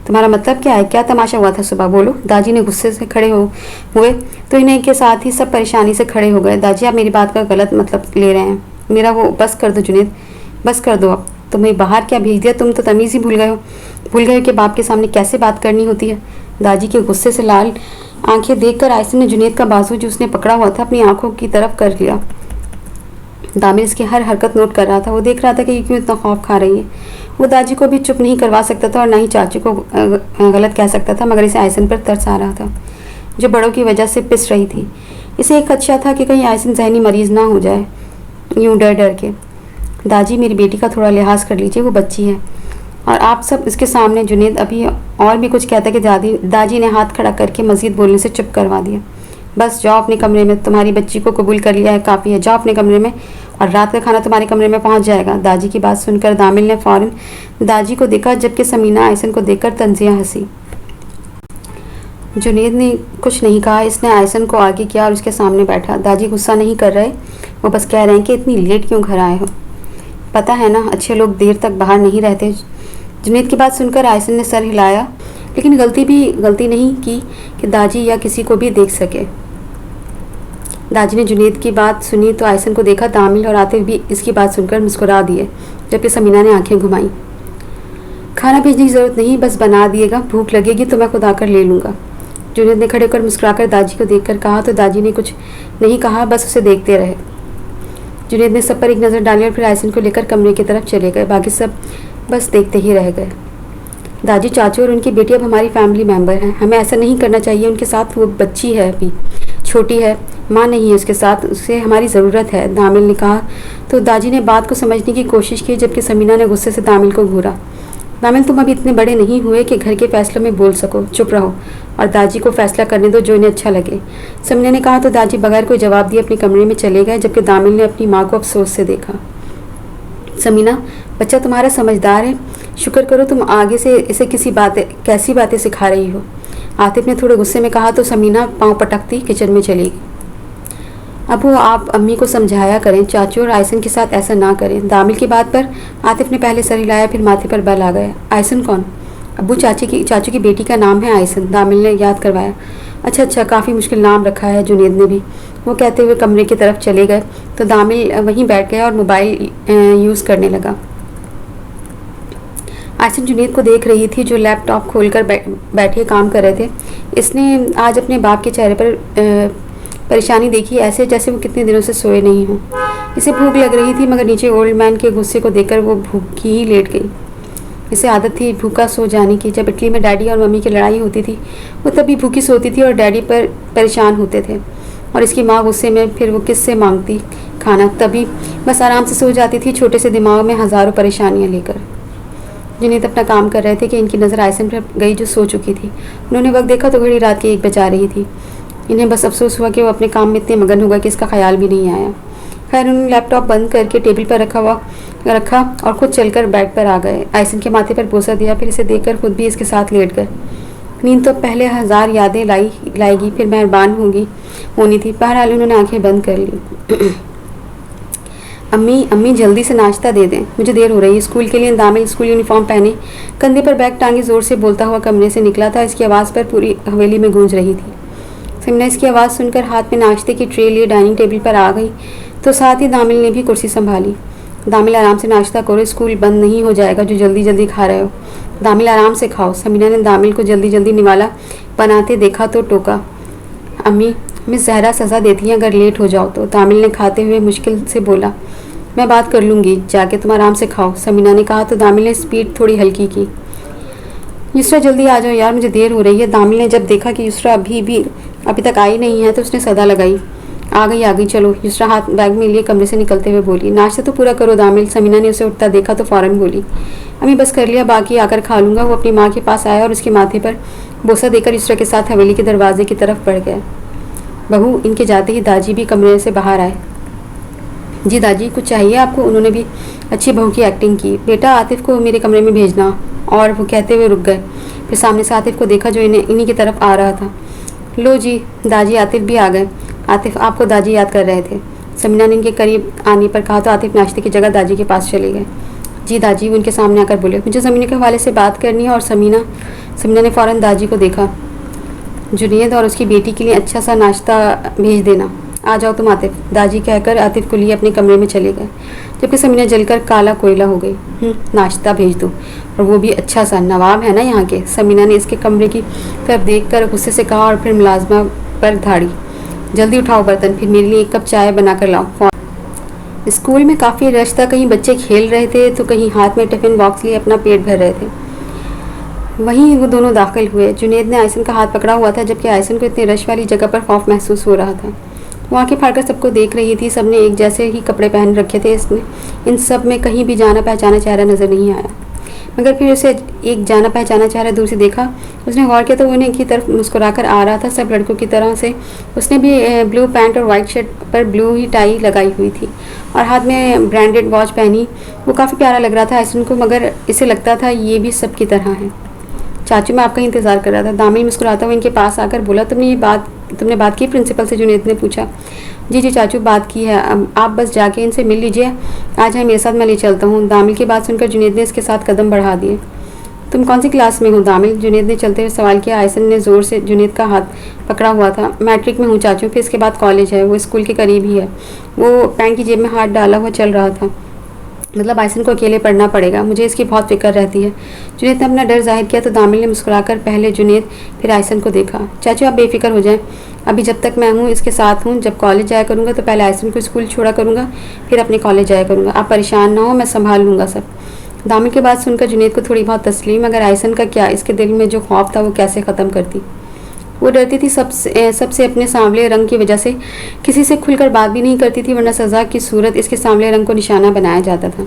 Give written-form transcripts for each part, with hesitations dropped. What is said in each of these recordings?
तुम्हारा मतलब क्या है? क्या तमाशा हुआ था सुबह? बोलो। दाजी ने गुस्से से खड़े हुए तो इन्हें के साथ ही सब परेशानी से खड़े हो गए। दाजी, आप मेरी बात का गलत मतलब ले रहे हैं। मेरा वो बस कर दो जुनेद, बस कर दो अब। तुम्हें बाहर क्या भेज दिया? तुम तो तमीज़ ही भूल गए हो कि बाप के सामने कैसे बात करनी होती है। दाजी के गुस्से से लाल आंखें देखकर आयसन ने जुनेद का बाजू जो उसने पकड़ा हुआ था अपनी आंखों की तरफ कर लिया। दामिल इसकी हर हरकत नोट कर रहा था। वो देख रहा था कि ये क्यों इतना खौफ खा रही है। वो दाजी को भी चुप नहीं करवा सकता था और ना ही चाची को गलत कह सकता था, मगर इसे आयसन पर तरस आ रहा था जो बड़ों की वजह से पिस रही थी। इसे एक खदशा था कि कहीं आयसन जहनी मरीज ना हो जाए, यूं डर डर के। दाजी, मेरी बेटी का थोड़ा लिहाज कर लीजिए, वो बच्ची है। और आप सब इसके सामने। जुनेद अभी और भी कुछ कहता कि दाजी ने हाथ खड़ा करके मजीद बोलने से चुप करवा दिया। बस जाओ अपने कमरे में, तुम्हारी बच्ची को कबूल कर लिया है, काफ़ी है। जाओ अपने कमरे में और रात का खाना तुम्हारे कमरे में पहुंच जाएगा। दाजी की बात सुनकर दामिल ने फ़ौरन दाजी को देखा, जबकि समीना आयसन को देखकर तंजिया हंसी। जुनेद ने कुछ नहीं कहा। इसने आयसन को आगे किया और उसके सामने बैठा। दाजी गुस्सा नहीं कर रहे, वो बस कह रहे हैं कि इतनी लेट क्यों घर आए हो? पता है ना, अच्छे लोग देर तक बाहर नहीं रहते। जुनेद की बात सुनकर आयसन ने सर हिलाया, लेकिन गलती नहीं की कि दाजी या किसी को भी देख सके। दाजी ने जुनेद की बात सुनी तो आयसन को देखा। दामिल और आतिफ भी इसकी बात सुनकर मुस्कुरा दिए, जबकि समीना ने आंखें घुमाई। खाना भेजने की ज़रूरत नहीं, बस बना दिएगा। भूख लगेगी तो मैं खुद आकर ले लूँगा। जुनेद ने खड़े होकर मुस्कुराकर दाजी को देखकर कहा तो दाजी ने कुछ नहीं कहा, बस उसे देखते रहे। जुनेद ने सब पर एक नज़र डाली और फिर आयसन को लेकर कमरे की तरफ चले गए। बाकी सब बस देखते ही रह गए। दाजी, चाचू और उनकी बेटी अब हमारी फैमिली मेंबर हैं। हमें ऐसा नहीं करना चाहिए उनके साथ। वो बच्ची है, अभी छोटी है, माँ नहीं है उसके साथ, उसे हमारी ज़रूरत है, दामिल ने कहा। तो दाजी ने बात को समझने की कोशिश की, जबकि समीना ने गुस्से से दामिल को घूरा। दामिल, तुम अभी इतने बड़े नहीं हुए कि घर के फैसलों में बोल सको। चुप रहो और दाजी को फैसला करने दो जो इन्हें अच्छा लगे। समीना ने कहा तो दाजी बगैर कोई जवाब दिए अपने कमरे में चले गए, जबकि दामिल ने अपनी माँ को अफसोस से देखा। समीना, बच्चा तुम्हारा समझदार है, शुक्र करो तुम आगे से इसे कैसी बातें सिखा रही हो। आतिफ ने थोड़े गुस्से में कहा तो समीना पाँव पटकती किचन में चली गई। अब वो आप अम्मी को समझाया करें, चाचू और आयसन के साथ ऐसा ना करें। दामिल की बात पर आतिफ ने पहले सर हिलाया, फिर माथे पर बल आ गया। आयसन कौन? अब्बू चाचू की बेटी का नाम है आयसन, दामिल ने याद करवाया। अच्छा, काफ़ी मुश्किल नाम रखा है, जुनेद ने भी। वो कहते हुए कमरे की तरफ चले गए तो दामिल वहीं बैठ गया और मोबाइल यूज़ करने लगा। आयसन जुनेद को देख रही थी जो लैपटॉप खोलकर बैठे काम कर रहे थे। इसने आज अपने बाप के चेहरे पर परेशानी देखी, ऐसे जैसे वो कितने दिनों से सोए नहीं हों। इसे भूख लग रही थी, मगर नीचे ओल्ड मैन के गुस्से को देखकर वो भूखी ही लेट गई। इसे आदत थी भूखा सो जाने की। जब इटली में डैडी और मम्मी की लड़ाई होती थी वो तभी भूखी सोती थी और डैडी पर परेशान होते थे, और इसकी माँ गुस्से में फिर वो किससे मांगती खाना, तभी बस आराम से सो जाती थी, छोटे से दिमाग में हज़ारों परेशानियाँ लेकर। जुनेद अपना काम कर रहे थे कि इनकी नज़र आयसन पर गई जो सो चुकी थी। उन्होंने वक्त देखा तो घड़ी रात के 1 बजा रही थी। इन्हें बस अफसोस हुआ कि वो अपने काम में इतने मगन हो गए कि इसका ख्याल भी नहीं आया। खैर, उन्होंने लैपटॉप बंद करके टेबल पर रखा और खुद चलकर बेड पर आ गए। आयसन के माथे पर बोसा दिया, फिर इसे देखकर खुद भी इसके साथ लेट गए। नींद तो पहले 1000 यादें लाएगी, फिर मेहरबान होनी थी। बहरहाल उन्होंने आंखें बंद कर ली। अम्मी जल्दी से नाश्ता दे दें, मुझे देर हो रही है स्कूल के लिए। दामिल स्कूल यूनिफॉर्म पहने कंधे पर बैग टांगे जोर से बोलता हुआ कमरे से निकला था। इसकी आवाज़ पर पूरी हवेली में गूंज रही थी। समीना इसकी आवाज़ सुनकर हाथ में नाश्ते की ट्रे लिए डाइनिंग टेबल पर आ गई तो साथ ही दामिल ने भी कुर्सी संभाली। दामिल, आराम से नाश्ता करो, स्कूल बंद नहीं हो जाएगा जो जल्दी जल्दी खा रहे हो। दामिल, आराम से खाओ। समीना ने दामिल को जल्दी जल्दी निवाला बनाते देखा तो टोका। अम्मी, मिस जहरा सज़ा देती हैं अगर लेट हो जाओ तो। दामिल ने खाते हुए मुश्किल से बोला। मैं बात कर लूँगी, जाके तुम आराम से खाओ, समीना ने कहा तो दामिल ने स्पीड थोड़ी हल्की की। युसरा, जल्दी आ जाओ यार, मुझे देर हो रही है। दामिल ने जब देखा कि युसरा अभी तक आई नहीं है तो उसने सदा लगाई। आ गई, चलो। युसरा हाथ बैग में लिए कमरे से निकलते हुए बोली। नाश्ता तो पूरा करो दामिल। समीना ने उसे उठता देखा तो फ़ौरन बोली। अम्मी, बस कर लिया, बाकी आकर खा लूँगा। वो अपनी माँ के पास आया और उसके माथे पर बोसा देकर युसरा के साथ हवेली के दरवाजे की तरफ बढ़ गया। बहू, इनके जाते ही दाजी भी कमरे से बाहर आए। जी दादी, कुछ चाहिए आपको? उन्होंने भी अच्छी बहू की एक्टिंग की। बेटा, आतिफ को मेरे कमरे में भेजना। और वो कहते हुए रुक गए। फिर सामने से आतिफ को देखा जो इन्हीं की तरफ आ रहा था। लो जी, दाजी आतिफ भी आ गए। आतिफ, आपको दाजी याद कर रहे थे। समीना ने इनके करीब आने पर कहा तो आतिफ नाश्ते की जगह दाजी के पास चले गए। जी दादी, वो उनके सामने आकर बोले। मुझे समीना के हवाले से बात करनी है। और समीना ने फ़ौरन दादी को देखा। जुनैद और उसकी बेटी के लिए अच्छा सा नाश्ता भेज देना। आ जाओ तुम आतिफ, दादी कहकर आतिफ को लिए अपने कमरे में चले गए, जबकि समीना जलकर काला कोयला हो गई। नाश्ता भेज दो, और वो भी अच्छा सा, नवाब है ना यहाँ के। समीना ने इसके कमरे की तरफ देखकर गुस्से से कहा और फिर मुलाजमा पर धाड़ी। जल्दी उठाओ बर्तन, फिर मेरे लिए एक कप चाय बनाकर लाओ। स्कूल में काफ़ी रश था, कहीं बच्चे खेल रहे थे तो कहीं हाथ में टिफ़िन बॉक्स लिए अपना पेट भर रहे थे। वहीं वो दोनों दाखिल हुए। जुनैद ने आयसन का हाथ पकड़ा हुआ था, जबकि आयसन को इतनी रश वाली जगह पर खौफ महसूस हो रहा था। वो आंखें फाड़कर सबको देख रही थी। सबने एक जैसे ही कपड़े पहन रखे थे। इसमें इन सब में कहीं भी जाना पहचाना चेहरा नज़र नहीं आया, मगर फिर उसे एक जाना पहचाना चेहरा दूर से देखा। उसने गौर किया तो उन्हें की तरफ मुस्कुराकर आ रहा था, सब लड़कों की तरह से। उसने भी ब्लू पैंट और वाइट शर्ट पर ब्लू ही टाई लगाई हुई थी और हाथ में ब्रांडेड वॉच पहनी। वो काफ़ी प्यारा लग रहा था आयसन को, मगर इसे लगता था ये भी सब की तरह है। चाचू, मैं आपका इंतज़ार कर रहा था। दामिल मुस्कुराता हुआ इनके पास आकर बोला। तुमने बात की प्रिंसिपल से? जुनैद ने पूछा। जी चाचू, बात की है। अब आप बस जाके इनसे मिल लीजिए। आज है मेरे साथ, मैं ले चलता हूँ। दामिल की बात सुनकर जुनैद ने इसके साथ कदम बढ़ा दिए। तुम कौन सी क्लास में हो दामिल? जुनैद ने चलते हुए सवाल किया। आयसन ने ज़ोर से जुनैद का हाथ पकड़ा हुआ था। मैट्रिक में हूँ चाचू, फिर इसके बाद कॉलेज है। वो स्कूल के करीब ही है। वो पैंट की जेब में हाथ डाला हुआ चल रहा था। मतलब आयसन को अकेले पढ़ना पड़ेगा, मुझे इसकी बहुत फिक्र रहती है। जुनैद ने अपना डर जाहिर किया तो दामिल ने मुस्कुराकर पहले जुनैद फिर आयसन को देखा। चाचू, आप बेफिक्र हो जाएं। अभी जब तक मैं हूँ इसके साथ हूँ, जब कॉलेज जाया करूँगा तो पहले आयसन को स्कूल छोड़ा करूँगा, फिर अपने कॉलेज जाया करूँगा। आप परेशान ना हो, मैं संभाल लूँगा सब। दामिल की बात सुनकर जुनैद को थोड़ी बहुत तस्लीम, मगर आयसन का क्या, इसके दिल में जो खौफ था वो कैसे ख़त्म करती। वो डरती थी सबसे अपने सांवले रंग की वजह से। किसी से खुलकर बात भी नहीं करती थी, वरना सज़ा की सूरत इसके सांवले रंग को निशाना बनाया जाता था।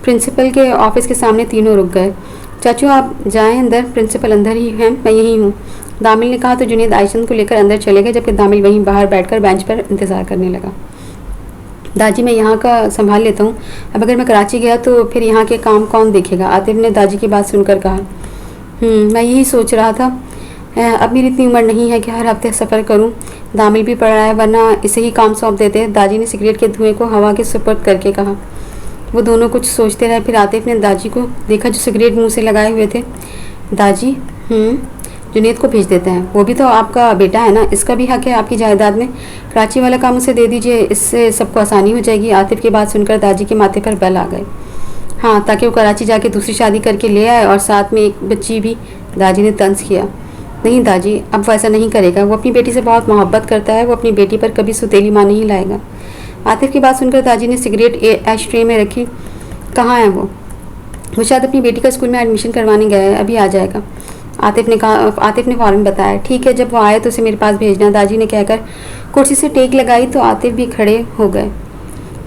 प्रिंसिपल के ऑफिस के सामने तीनों रुक गए। चाचू, आप जाएं अंदर, प्रिंसिपल अंदर ही हैं, मैं यहीं हूँ, दामिल ने कहा तो जुनैद आयसन को लेकर अंदर चले गए, जबकि दामिल वहीं बाहर बैठकर बेंच पर इंतज़ार करने लगा। दादी, मैं यहाँ का संभाल लेता हूँ। अब अगर मैं कराची गया तो फिर यहाँ के काम कौन देखेगा? आतिफ ने दादी की बात सुनकर कहा। मैं यही सोच रहा था, अब मेरी इतनी उम्र नहीं है कि हर हफ्ते सफ़र करूं। दामिल भी पड़ रहा है, वरना इसे ही काम सौंप देते। दादी ने सिगरेट के धुएं को हवा के सुपुर्द करके कहा। वो दोनों कुछ सोचते रहे। फिर आतिफ ने दादी को देखा जो सिगरेट मुंह से लगाए हुए थे। दादी, जुनैद को भेज देते हैं, वो भी तो आपका बेटा है ना, इसका भी हक है आपकी जायदाद में। कराची वाला काम उसे दे दीजिए, इससे सबको आसानी हो जाएगी। आतिफ की बात सुनकर दादी के माथे पर बल आ गए। हाँ, ताकि वो कराची जाके दूसरी शादी करके ले आए और साथ में एक बच्ची भी। दादी ने तंज किया। नहीं दादी, अब वो ऐसा नहीं करेगा। वो अपनी बेटी से बहुत मोहब्बत करता है, वो अपनी बेटी पर कभी सुतेली मां नहीं लाएगा। आतिफ की बात सुनकर दादी ने सिगरेट ऐश ट्रे में रखी। कहाँ है वो? वो शायद अपनी बेटी का स्कूल में एडमिशन करवाने गया है, अभी आ जाएगा, आतिफ ने फ़ौरन बताया। ठीक है, जब वो आए तो उसे मेरे पास भेजना, दादी ने कहकर कुर्सी से टेक लगाई तो आतिफ भी खड़े हो गए।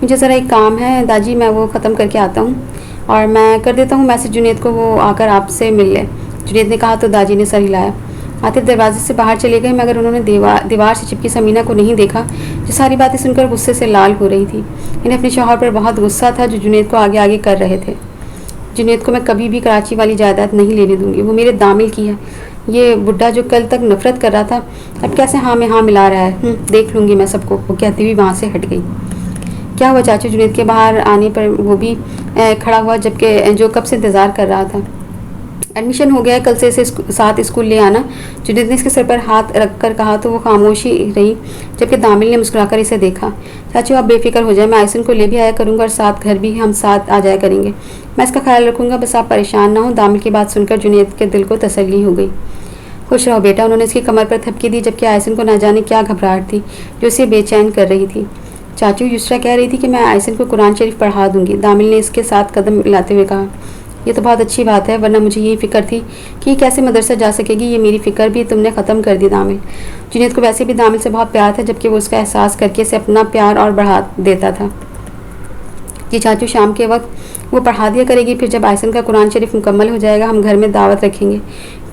मुझे ज़रा एक काम है दादी, मैं वो ख़त्म करके आता हूँ और मैं कर देता हूँ मैसेज जुनैद को, वो आकर आपसे मिल ले। जुनैद ने कहा तो दादी ने सर हिलाया। आतिफ दरवाजे से बाहर चले गए, मगर उन्होंने दीवार से चिपकी समीना को नहीं देखा, जो सारी बातें सुनकर गुस्से से लाल हो रही थी। इन्हें अपने शौहर पर बहुत गुस्सा था जो जुनैद को आगे आगे कर रहे थे। जुनैद को मैं कभी भी कराची वाली जायदाद नहीं लेने दूंगी, वो मेरे दामिल की है। ये बुढ़ा जो कल तक नफरत कर रहा था, अब कैसे हाँ में हाँ मिला रहा है। देख लूँगी मैं सबको, वो कहती हुई वहाँ से हट गई। क्या हुआ चाचू? जुनैद के बाहर आने पर वो भी खड़ा हुआ, जबकि जो कब से इंतज़ार कर रहा था। एडमिशन हो गया है, कल से इसे साथ स्कूल ले आना, जुनैद ने इसके सर पर हाथ रखकर कहा तो वो खामोशी रही, जबकि दामिल ने मुस्कुराकर इसे देखा। चाचू, आप बेफिक्र हो जाए, मैं आयसन को ले भी आया करूँगा और साथ घर भी हम साथ आ जाया करेंगे, मैं इसका ख्याल रखूँगा, बस आप परेशान ना हो। दामिल की बात सुनकर जुनैद के दिल को तसल्ली हो गई। खुश रहो बेटा, उन्होंने इसकी कमर पर थपकी दी, जबकि आयसन को ना जाने क्या घबराहट थी जो उसे बेचैन कर रही थी। चाचू, युसरा कह रही थी कि मैं आयसन को कुरान शरीफ पढ़ा दूंगी, दामिल ने इसके साथ कदम मिलाते हुए कहा। ये तो बहुत अच्छी बात है, वरना मुझे यही फ़िक्र थी कि कैसे मदरसा जा सकेगी, ये मेरी फ़िक्र भी तुमने ख़त्म कर दी दामिल। जुनैद को वैसे भी दामिल से बहुत प्यार था, जबकि वो उसका एहसास करके इसे अपना प्यार और बढ़ा देता था। जी चाचू, शाम के वक्त वो पढ़ा दिया करेगी, फिर जब आयसन का कुरान शरीफ मुकम्मल हो जाएगा हम घर में दावत रखेंगे।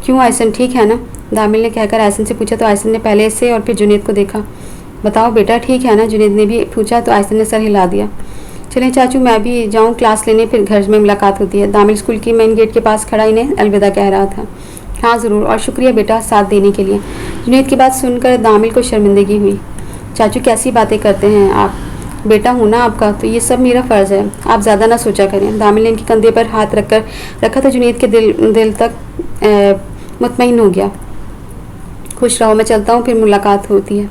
क्यों आयसन ठीक है ना? दामिल ने कहकर आयसन से पूछा तो आयसन ने पहले से और फिर जुनैद को देखा। बताओ बेटा, ठीक है ना? जुनैद ने भी पूछा तो आयसन ने सर हिला दिया। चलें चाचू, मैं भी जाऊं क्लास लेने, फिर घर में मुलाकात होती है। दामिल स्कूल की मेन गेट के पास खड़ा इन्हें अलविदा कह रहा था। हाँ ज़रूर, और शुक्रिया बेटा साथ देने के लिए। जुनैद की बात सुनकर दामिल को शर्मिंदगी हुई। चाचू, कैसी बातें करते हैं आप? बेटा हूँ ना आपका, तो ये सब मेरा फ़र्ज़ है, आप ज़्यादा ना सोचा करें। दामिल ने इनके कंधे पर हाथ रखा तो जुनेद के दिल तक मुतमईन हो गया। खुश रहो, मैं चलता हूँ, फिर मुलाकात होती है।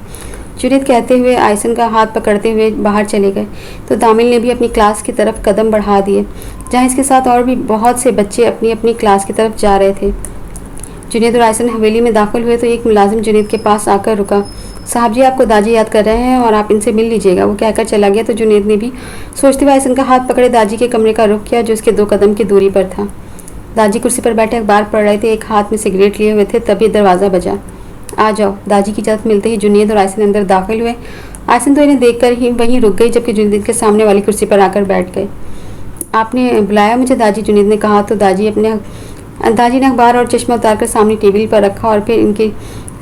जुनेद कहते हुए आयसन का हाथ पकड़ते हुए बाहर चले गए तो दामिल ने भी अपनी क्लास की तरफ कदम बढ़ा दिए, जहाँ इसके साथ और भी बहुत से बच्चे अपनी अपनी क्लास की तरफ जा रहे थे। जुनेद और आयसन हवेली में दाखिल हुए तो एक मुलाजिम जुनेद के पास आकर रुका। साहब जी, आपको दाजी याद कर रहे हैं और आप इनसे मिल लीजिएगा, वो कहकर चला गया। तो जुनेद ने भी सोचते हुए आयसन का हाथ पकड़े दाजी के कमरे का रुख किया, जो उसके 2 कदम की दूरी पर था। दाजी कुर्सी पर बैठे अखबार पढ़ रहे थे, एक हाथ में सिगरेट लिए हुए थे। तभी दरवाज़ा बजा। आ जाओ। दादी की इजाज़त मिलते ही जुनेद और आयसन अंदर दाखिल हुए। आयसन तो इन्हें देखकर ही वहीं रुक गई, जबकि जुनेद के सामने वाली कुर्सी पर आकर बैठ गए। आपने बुलाया मुझे दादी, जुनेद ने कहा। तो दादी ने अखबार और चश्मा उतारकर सामने टेबल पर रखा और फिर इनकी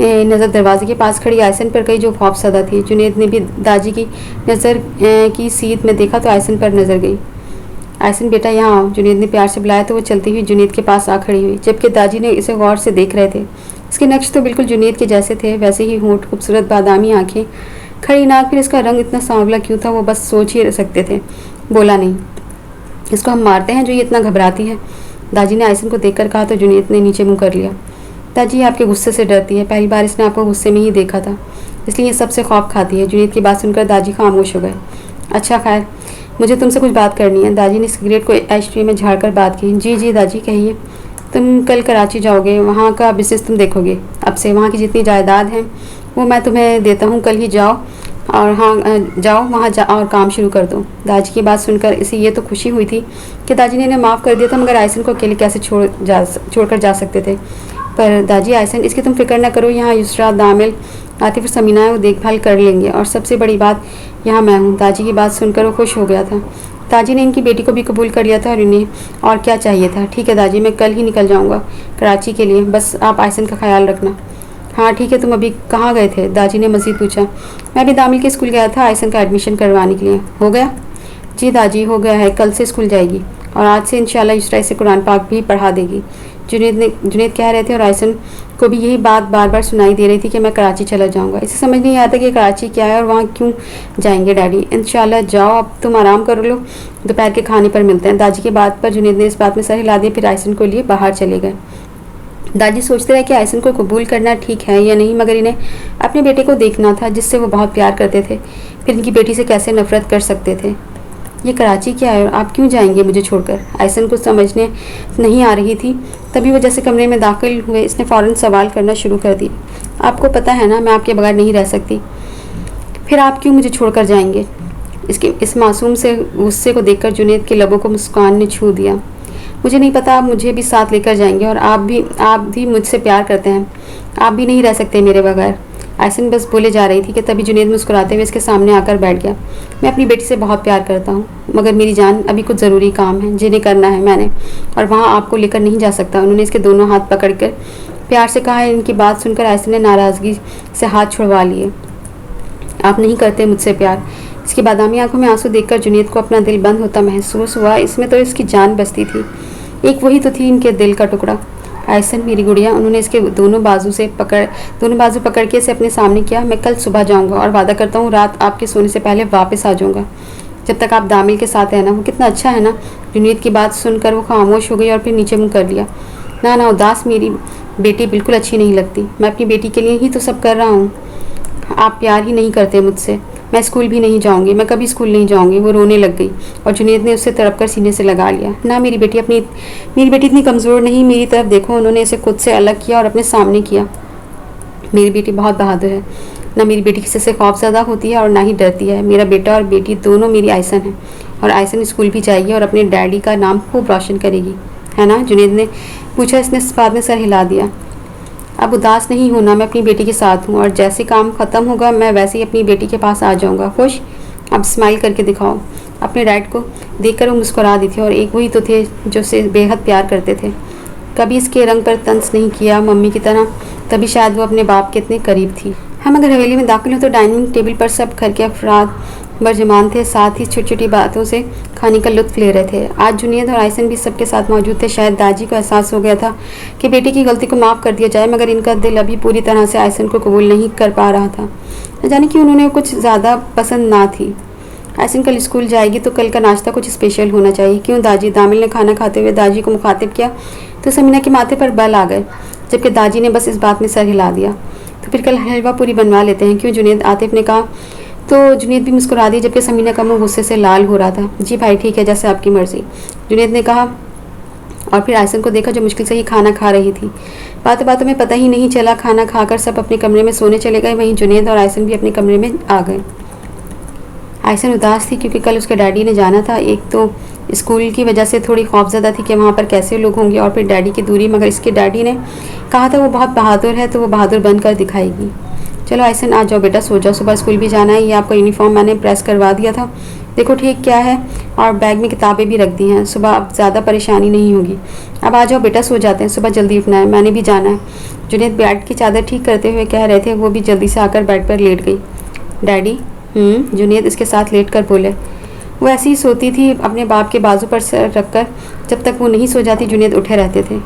नज़र दरवाजे के पास खड़ी आयसन पर गई, जो खौफसदा थी। जुनेद ने भी दादी की नज़र की सीध में देखा तो आयसन पर नज़र गई। आयसन बेटा यहाँ आओ, जुनेद ने प्यार से बुलाया तो वो चलती हुई जुनेद के पास आ खड़ी हुई, जबकि दादी ने इसे गौर से देख रहे थे। इसके नक्श तो बिल्कुल जुनेद के जैसे थे, वैसे ही होंठ, खूबसूरत बादामी आंखें, खड़ी नाक, फिर इसका रंग इतना सांवला क्यों था वो बस सोच ही सकते थे। बोला नहीं, इसको हम मारते हैं जो ये इतना घबराती है, दादी ने आयसन को देखकर कहा। तो जुनेद ने नीचे मुँह कर लिया। दादी आपके गुस्से से डरती है, पहली बार इसने आपको गुस्से में ही देखा था, इसलिए ये सबसे खौफ खाती है। जुनेद की बात सुनकर दादी खामोश हो गए। अच्छा खैर, मुझे तुमसे कुछ बात करनी है। दादी ने सिगरेट को एश ट्रे में झाड़कर बात की। जी जी दादी कहिए। तुम कल कराची जाओगे, वहाँ का बिजनेस तुम देखोगे। अब से वहाँ की जितनी जायदाद हैं वो मैं तुम्हें देता हूँ, कल ही जाओ और जाओ वहाँ और काम शुरू कर दो। दादी की बात सुनकर इसे ये तो खुशी हुई थी कि दादी ने इन्हें माफ़ कर दिया था, मगर आयसन को अकेले कैसे छोड़कर जा सकते थे। पर दादी आयसन, इसकी तुम फिक्र ना करो, यहाँ युसरा, दामिल, आतिफ और समीना है, वो देखभाल कर लेंगे, और सबसे बड़ी बात यहाँ मैं हूँ। दादी की बात सुनकर वो खुश हो गया था। दादी ने इनकी बेटी को भी कबूल कर लिया था और इन्हें और क्या चाहिए था। ठीक है दादी, मैं कल ही निकल जाऊँगा कराची के लिए, बस आप आयसन का ख्याल रखना। हाँ ठीक है, तुम अभी कहाँ गए थे? दादी ने मज़ीद पूछा। मैं भी दामिल के स्कूल गया था आयसन का एडमिशन करवाने के लिए। हो गया? जी दादी हो गया है, कल से स्कूल जाएगी और आज से इंशाल्लाह युसरा से कुरान पाक भी पढ़ा देगी। जुनेद कह रहे थे और आयसन को भी यही बात बार बार सुनाई दे रही थी कि मैं कराची चला जाऊंगा। इसे समझ नहीं आता कि कराची क्या है और वहाँ क्यों जाएंगे डैडी। इंशाल्लाह जाओ, अब तुम आराम कर लो, दोपहर के खाने पर मिलते हैं। दादी की बात पर जुनेद ने इस बात में सर हिला दिया, फिर आयसन को लिए बाहर चले गए। दादी सोचते रहे कि आयसन को कबूल करना ठीक है या नहीं, मगर इन्हें अपने बेटे को देखना था जिससे वो बहुत प्यार करते थे, फिर इनकी बेटी से कैसे नफरत कर सकते थे। ये कराची क्या है और आप क्यों जाएंगे मुझे छोड़कर? आयसन को समझने नहीं आ रही थी। तभी वो जैसे कमरे में दाखिल हुए, इसने फ़ौरन सवाल करना शुरू कर दिया। आपको पता है ना मैं आपके बगैर नहीं रह सकती, फिर आप क्यों मुझे छोड़कर जाएंगे? इस मासूम से गुस्से को देखकर जुनेद के लबों को मुस्कान ने छू दिया। मुझे नहीं पता, आप मुझे भी साथ लेकर जाएंगे और आप भी मुझसे प्यार करते हैं, आप भी नहीं रह सकते मेरे बगैर। आयसन बस बोले जा रही थी कि तभी जुनेद मुस्कुराते हुए इसके सामने आकर बैठ गया। मैं अपनी बेटी से बहुत प्यार करता हूँ, मगर मेरी जान अभी कुछ ज़रूरी काम है जिन्हें करना है मैंने, और वहाँ आपको लेकर नहीं जा सकता। उन्होंने इसके दोनों हाथ पकड़कर प्यार से कहा। इनकी बात सुनकर आयसन ने नाराज़गी से हाथ छुड़वा लिए। आप नहीं करते मुझसे प्यार। इसकी बादामी आंखों में आंसू देखकर जुनेद को अपना दिल बंद होता महसूस हुआ। इसमें तो इसकी जान बसती थी, एक वही तो थी इनके दिल का टुकड़ा। आयसन मेरी गुड़िया। उन्होंने इसके दोनों बाजू पकड़ के इसे अपने सामने किया। मैं कल सुबह जाऊंगा और वादा करता हूँ रात आपके सोने से पहले वापस आ जाऊंगा, जब तक आप दामिल के साथ है ना। वो कितना अच्छा है ना। जुनेद की बात सुनकर वो खामोश हो गई और फिर नीचे मुँह कर लिया। ना उदास मेरी बेटी बिल्कुल अच्छी नहीं लगती। मैं अपनी बेटी के लिए ही तो सब कर रहा हूँ। आप प्यार ही नहीं करते मुझसे। मैं स्कूल भी नहीं जाऊंगी, मैं कभी स्कूल नहीं जाऊंगी। वो रोने लग गई और जुनेद ने उससे तड़पकर सीने से लगा लिया। ना मेरी बेटी इतनी कमज़ोर नहीं, मेरी तरफ देखो। उन्होंने इसे खुद से अलग किया और अपने सामने किया। मेरी बेटी बहुत बहादुर है। ना मेरी बेटी किसी से खौफज़दा होती है और ना ही डरती है। मेरा बेटा और बेटी दोनों मेरी आयसन है, और आयसन स्कूल भी जाएगी और अपने डैडी का नाम खूब रोशन करेगी, है ना? जुनेद ने पूछा। इसने इस बात में सर हिला दिया। अब उदास नहीं होना, मैं अपनी बेटी के साथ हूँ और जैसे काम ख़त्म होगा मैं वैसे ही अपनी बेटी के पास आ जाऊँगा। खुश? अब स्माइल करके दिखाओ। अपने डैड को देखकर वो मुस्कुरा दी थी, और एक वही तो थे जो उसे बेहद प्यार करते थे। कभी इसके रंग पर तंज नहीं किया मम्मी की तरह, तभी शायद वो अपने बाप के इतने करीब थी। हम अगर हवेली में दाखिल हो तो डाइनिंग टेबल पर सब घर के अफराद बरजमान थे, साथ ही छोटी छोटी बातों से खाने का लुत्फ ले रहे थे। आज जुनेद और आयसन भी सबके साथ मौजूद थे। शायद दादी को एहसास हो गया था कि बेटी की गलती को माफ़ कर दिया जाए, मगर इनका दिल अभी पूरी तरह से आयसन को कबूल नहीं कर पा रहा था। न जाने कि उन्होंने कुछ ज़्यादा पसंद ना थी। आयसन कल स्कूल जाएगी तो कल का नाश्ता कुछ स्पेशल होना चाहिए। क्यों दाजी? दामिल ने खाना खाते हुए दाजी को मुखातिब किया तो समीना के माथे पर बल आ गए, जबकि दाजी ने बस इस बात में सर हिला दिया। तो फिर कल हलवा पूरी बनवा लेते हैं, क्यों जुनेद? आतिफ ने कहा। तो जुनेद भी मुस्कुरा दी, जबकि समीना का मुंह गुस्से से लाल हो रहा था। जी भाई ठीक है, जैसे आपकी मर्जी, जुनेद ने कहा। और फिर आयसन को देखा जो मुश्किल से ही खाना खा रही थी। बातों बातों में पता ही नहीं चला, खाना खाकर सब अपने कमरे में सोने चले गए। वहीं जुनेद और आयसन भी अपने कमरे में आ गए। आयसन उदास थी क्योंकि कल उसके डैडी ने जाना था। एक तो स्कूल की वजह से थोड़ी खौफजदा थी कि वहाँ पर कैसे लोग होंगे, और फिर डैडी की दूरी। मगर इसके डैडी ने कहा था वो बहुत बहादुर है तो वो बहादुर बनकर दिखाएगी। चलो आयसन आ जाओ बेटा, सो जाओ, सुबह स्कूल भी जाना है। ये आपका यूनिफॉर्म मैंने प्रेस करवा दिया था, देखो ठीक क्या है, और बैग में किताबें भी रख दी हैं। सुबह अब ज़्यादा परेशानी नहीं होगी। अब आ जाओ बेटा, सो जाते हैं, सुबह जल्दी उठना है, मैंने भी जाना है। जुनेद बेड की चादर ठीक करते हुए कह रहे थे। वो भी जल्दी से आकर बेड पर लेट गई। डैडी? जुनेद इसके साथ लेट कर बोले। वो ऐसी ही सोती थी, अपने बाप के बाजू पर सर रखकर। जब तक वो नहीं सो जाती जुनेद उठे रहते थे।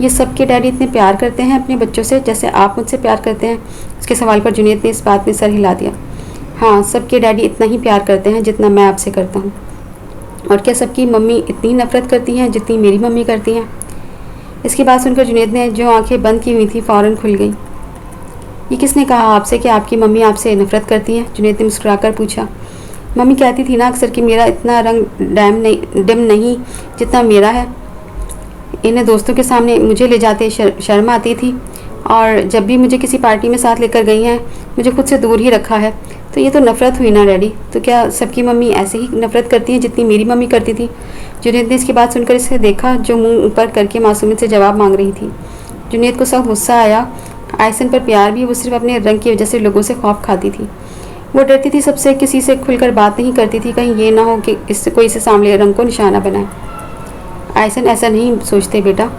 ये सबके डैडी इतने प्यार करते हैं अपने बच्चों से जैसे आप मुझसे प्यार करते हैं? उसके सवाल पर जुनेद ने इस बात में सर हिला दिया। हाँ, सबके डैडी इतना ही प्यार करते हैं जितना मैं आपसे करता हूँ। और क्या सबकी मम्मी इतनी नफ़रत करती हैं जितनी मेरी मम्मी करती हैं? इसकी बात सुनकर जुनेद ने जो आंखें बंद की हुई थी फ़ौरन खुल गई। ये किसने कहा आपसे कि आपकी मम्मी आपसे नफ़रत करती है? जुनेद ने मुस्कुराकर पूछा। मम्मी कहती थी ना अक्सर कि मेरा इतना रंग डिम नहीं जितना मेरा है। इन्हें दोस्तों के सामने मुझे ले जाते शर्म आती थी, और जब भी मुझे किसी पार्टी में साथ लेकर गई हैं मुझे खुद से दूर ही रखा है। तो ये तो नफ़रत हुई ना डैडी? तो क्या सबकी मम्मी ऐसे ही नफ़रत करती हैं जितनी मेरी मम्मी करती थी? जुनेद ने इसकी बात सुनकर इसे देखा जो मुंह ऊपर करके मासूमियत से जवाब मांग रही थी। जुनेद को सब गुस्सा आया। आयसन पर प्यार भी वो सिर्फ अपने रंग की वजह से लोगों से खौफ खाती थी। वो डरती थी सबसे, किसी से खुलकर बात नहीं करती थी, कहीं ये ना हो कि इससे कोई इसे सामने रंग को निशाना बनाए। आयसन ऐसा नहीं सोचते बेटा,